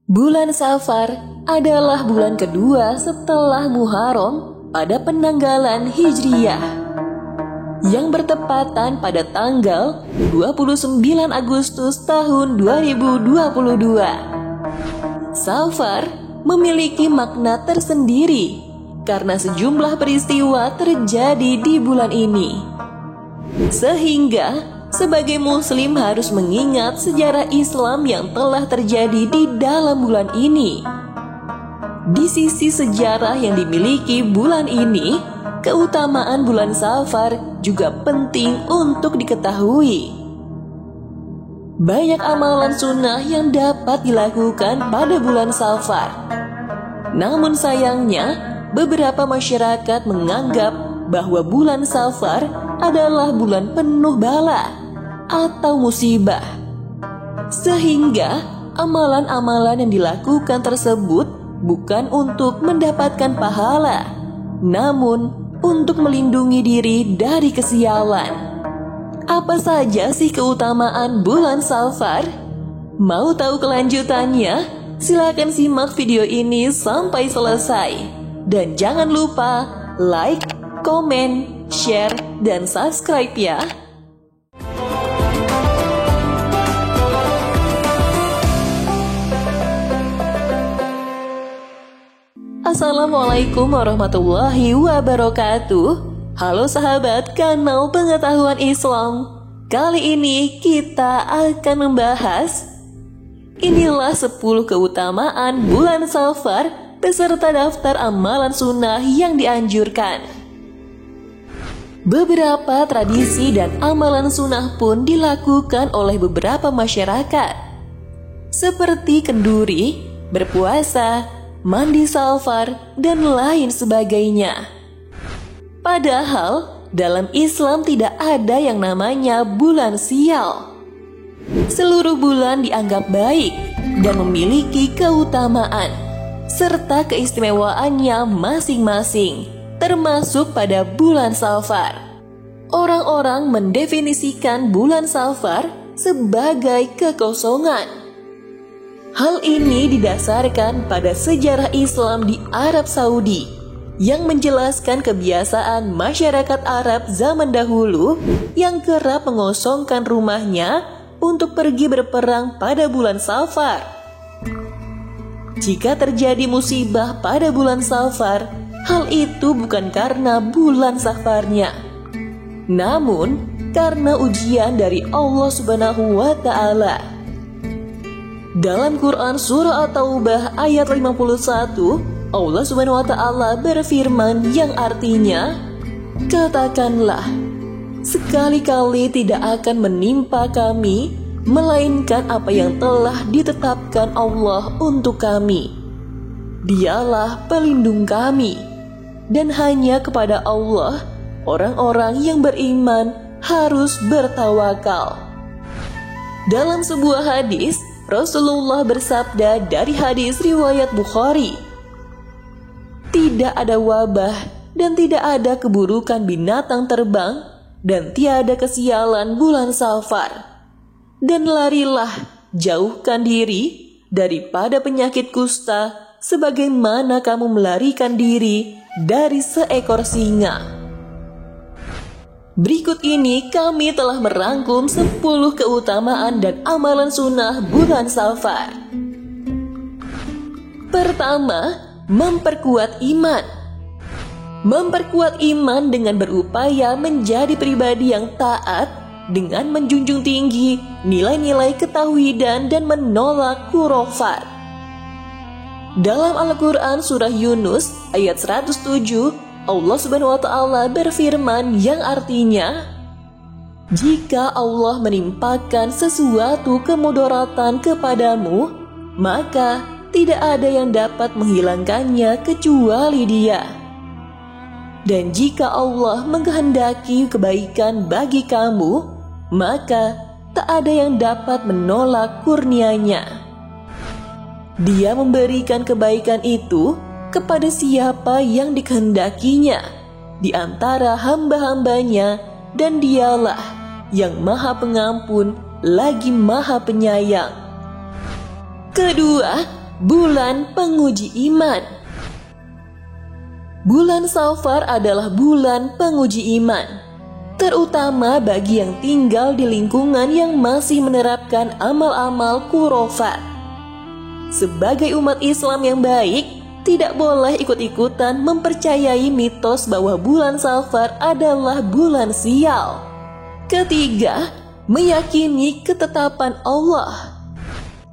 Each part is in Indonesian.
Bulan Safar adalah bulan kedua setelah Muharram pada penanggalan Hijriyah yang bertepatan pada tanggal 29 Agustus tahun 2022. Safar memiliki makna tersendiri karena sejumlah peristiwa terjadi di bulan ini. Sehingga sebagai muslim harus mengingat sejarah Islam yang telah terjadi di dalam bulan ini. Di sisi sejarah yang dimiliki bulan ini, keutamaan bulan Safar juga penting untuk diketahui. Banyak amalan sunnah yang dapat dilakukan pada bulan Safar. Namun sayangnya, beberapa masyarakat menganggap bahwa bulan Safar adalah bulan penuh bala atau musibah. Sehingga amalan-amalan yang dilakukan tersebut bukan untuk mendapatkan pahala, namun untuk melindungi diri dari kesialan. Apa saja sih keutamaan bulan Safar? Mau tahu kelanjutannya? Silakan simak video ini sampai selesai. Dan jangan lupa like, komen, share, dan subscribe ya. Assalamualaikum warahmatullahi wabarakatuh. Halo sahabat kanal Pengetahuan Islam. Kali ini kita akan membahas inilah 10 keutamaan bulan Safar beserta daftar amalan sunnah yang dianjurkan. Beberapa tradisi dan amalan sunnah pun dilakukan oleh beberapa masyarakat, seperti kenduri, berpuasa, mandi Safar, dan lain sebagainya. Padahal dalam Islam tidak ada yang namanya bulan sial. Seluruh bulan dianggap baik dan memiliki keutamaan serta keistimewaannya masing-masing, termasuk pada bulan Safar. Orang-orang mendefinisikan bulan Safar sebagai kekosongan. Hal ini didasarkan pada sejarah Islam di Arab Saudi yang menjelaskan kebiasaan masyarakat Arab zaman dahulu yang kerap mengosongkan rumahnya untuk pergi berperang pada bulan Safar. Jika terjadi musibah pada bulan Safar, hal itu bukan karena bulan Safarnya, namun karena ujian dari Allah Subhanahu wa Ta'ala. Dalam Quran Surah At-Taubah ayat 51, Allah Subhanahu wa Ta'ala berfirman yang artinya, "Katakanlah, sekali-kali tidak akan menimpa kami melainkan apa yang telah ditetapkan Allah untuk kami. Dialah pelindung kami, dan hanya kepada Allah orang-orang yang beriman harus bertawakal." Dalam sebuah hadis, Rasulullah bersabda dari hadis riwayat Bukhari, "Tidak ada wabah dan tidak ada keburukan binatang terbang dan tiada kesialan bulan Safar. Dan larilah, jauhkan diri daripada penyakit kusta sebagaimana kamu melarikan diri dari seekor singa." Berikut ini kami telah merangkum 10 keutamaan dan amalan sunnah bulan Safar. Pertama, memperkuat iman. Memperkuat iman dengan berupaya menjadi pribadi yang taat dengan menjunjung tinggi nilai-nilai ketauhidan dan menolak khurafat. Dalam Al-Quran Surah Yunus ayat 107, Allah Subhanahu wa Ta'ala berfirman yang artinya, "Jika Allah menimpakan sesuatu kemudaratan kepadamu, maka tidak ada yang dapat menghilangkannya kecuali Dia. Dan jika Allah mengkehendaki kebaikan bagi kamu, maka tak ada yang dapat menolak kurnia-Nya. Dia memberikan kebaikan itu kepada siapa yang dikehendakinya di antara hamba-hambanya, dan Dialah yang Maha Pengampun lagi Maha Penyayang." Kedua, bulan penguji iman. Bulan Safar adalah bulan penguji iman, terutama bagi yang tinggal di lingkungan yang masih menerapkan amal-amal khurafat. Sebagai umat Islam yang baik, tidak boleh ikut-ikutan mempercayai mitos bahwa bulan Safar adalah bulan sial. Ketiga, meyakini ketetapan Allah.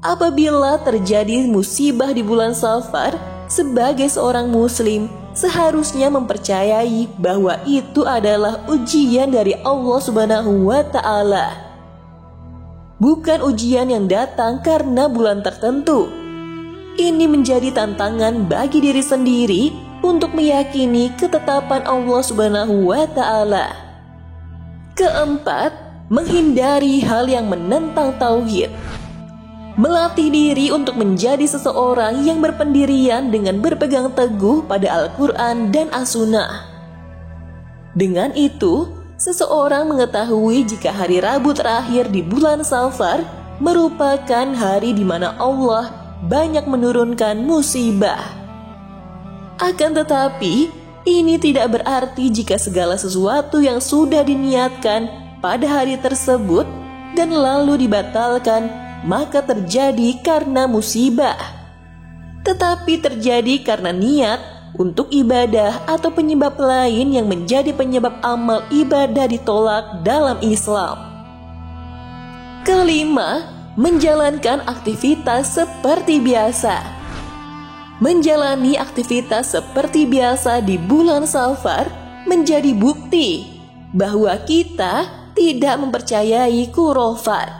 Apabila terjadi musibah di bulan Safar, sebagai seorang muslim seharusnya mempercayai bahwa itu adalah ujian dari Allah Subhanahu wa Ta'ala, bukan ujian yang datang karena bulan tertentu. Ini menjadi tantangan bagi diri sendiri untuk meyakini ketetapan Allah Subhanahu wa Ta'ala. Keempat, menghindari hal yang menentang tauhid. Melatih diri untuk menjadi seseorang yang berpendirian dengan berpegang teguh pada Al-Quran dan As-Sunnah. Dengan itu, seseorang mengetahui jika hari Rabu terakhir di bulan Safar merupakan hari di mana Allah banyak menurunkan musibah. Akan tetapi, ini tidak berarti jika segala sesuatu yang sudah diniatkan pada hari tersebut dan lalu dibatalkan, maka terjadi karena musibah, tetapi terjadi karena niat untuk ibadah atau penyebab lain yang menjadi penyebab amal ibadah ditolak dalam Islam. Kelima, menjalankan aktivitas seperti biasa. Menjalani aktivitas seperti biasa di bulan Safar menjadi bukti bahwa kita tidak mempercayai khurafat.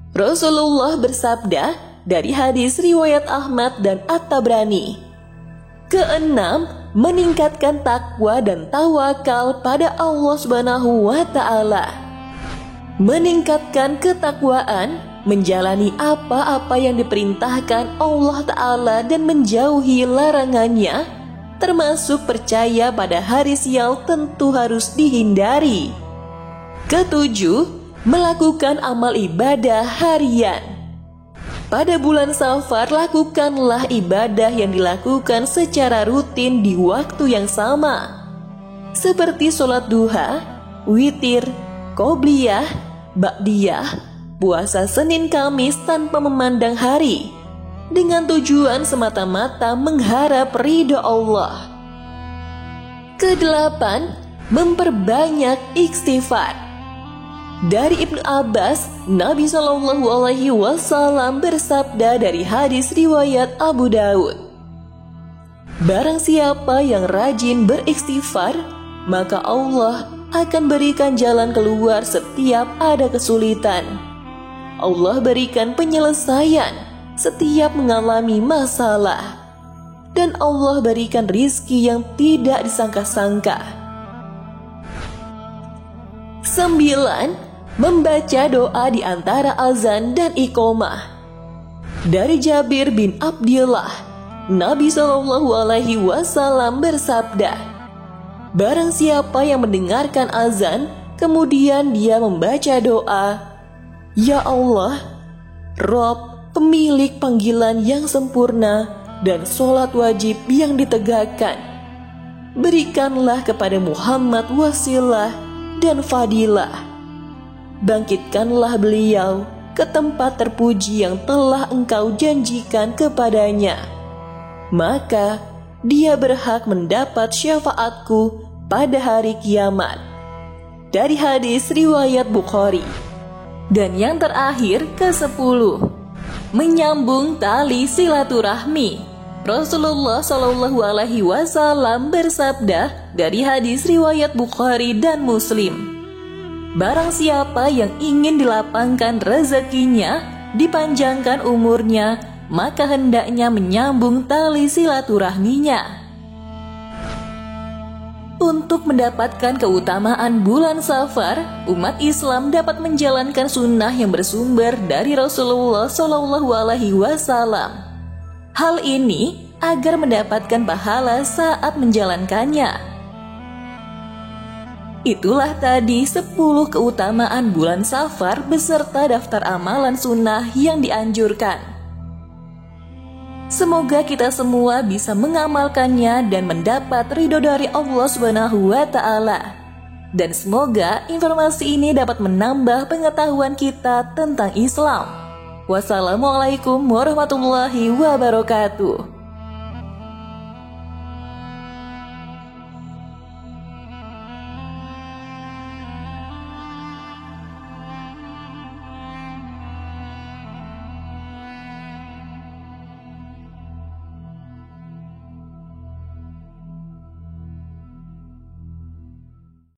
Rasulullah bersabda dari hadis riwayat Ahmad dan At-Tabrani. Keenam, meningkatkan takwa dan tawakal pada Allah Subhanahu wa Ta'ala. Meningkatkan ketakwaan, menjalani apa-apa yang diperintahkan Allah Ta'ala dan menjauhi larangannya, termasuk percaya pada hari sial tentu harus dihindari. Ketujuh, melakukan amal ibadah harian. Pada bulan Safar, lakukanlah ibadah yang dilakukan secara rutin di waktu yang sama, seperti sholat duha, witir, qobliyah, ba'diyah, puasa Senin Kamis tanpa memandang hari, dengan tujuan semata-mata mengharap ridho Allah. Kedelapan, memperbanyak istighfar. Dari Ibnu Abbas, Nabi Shallallahu Alaihi Wasallam bersabda dari hadis riwayat Abu Daud, barang siapa yang rajin beristighfar, maka Allah akan berikan jalan keluar setiap ada kesulitan. Allah berikan penyelesaian setiap mengalami masalah, dan Allah berikan rizki yang tidak disangka-sangka. 9. Membaca doa di antara azan dan iqomah. Dari Jabir bin Abdillah, Nabi Shallallahu Alaihi Wasallam bersabda, barang siapa yang mendengarkan azan, kemudian dia membaca doa, Ya Allah, Rob, pemilik panggilan yang sempurna dan sholat wajib yang ditegakkan, berikanlah kepada Muhammad wasilah dan fadilah. Bangkitkanlah beliau ke tempat terpuji yang telah engkau janjikan kepadanya. Maka dia berhak mendapat syafaatku pada hari kiamat. Dari hadis riwayat Bukhari. Dan yang terakhir, ke-10, menyambung tali silaturahmi. Rasulullah Shallallahu Alaihi Wasallam bersabda dari hadis riwayat Bukhari dan Muslim, barang siapa yang ingin dilapangkan rezekinya, dipanjangkan umurnya, maka hendaknya menyambung tali silaturahminya. Untuk mendapatkan keutamaan bulan Safar, umat Islam dapat menjalankan sunnah yang bersumber dari Rasulullah Shallallahu Alaihi Wasallam. Hal ini agar mendapatkan pahala saat menjalankannya. Itulah tadi 10 keutamaan bulan Safar beserta daftar amalan sunnah yang dianjurkan. Semoga kita semua bisa mengamalkannya dan mendapat ridho dari Allah Subhanahu wa Ta'ala. Dan semoga informasi ini dapat menambah pengetahuan kita tentang Islam. Wassalamualaikum warahmatullahi wabarakatuh.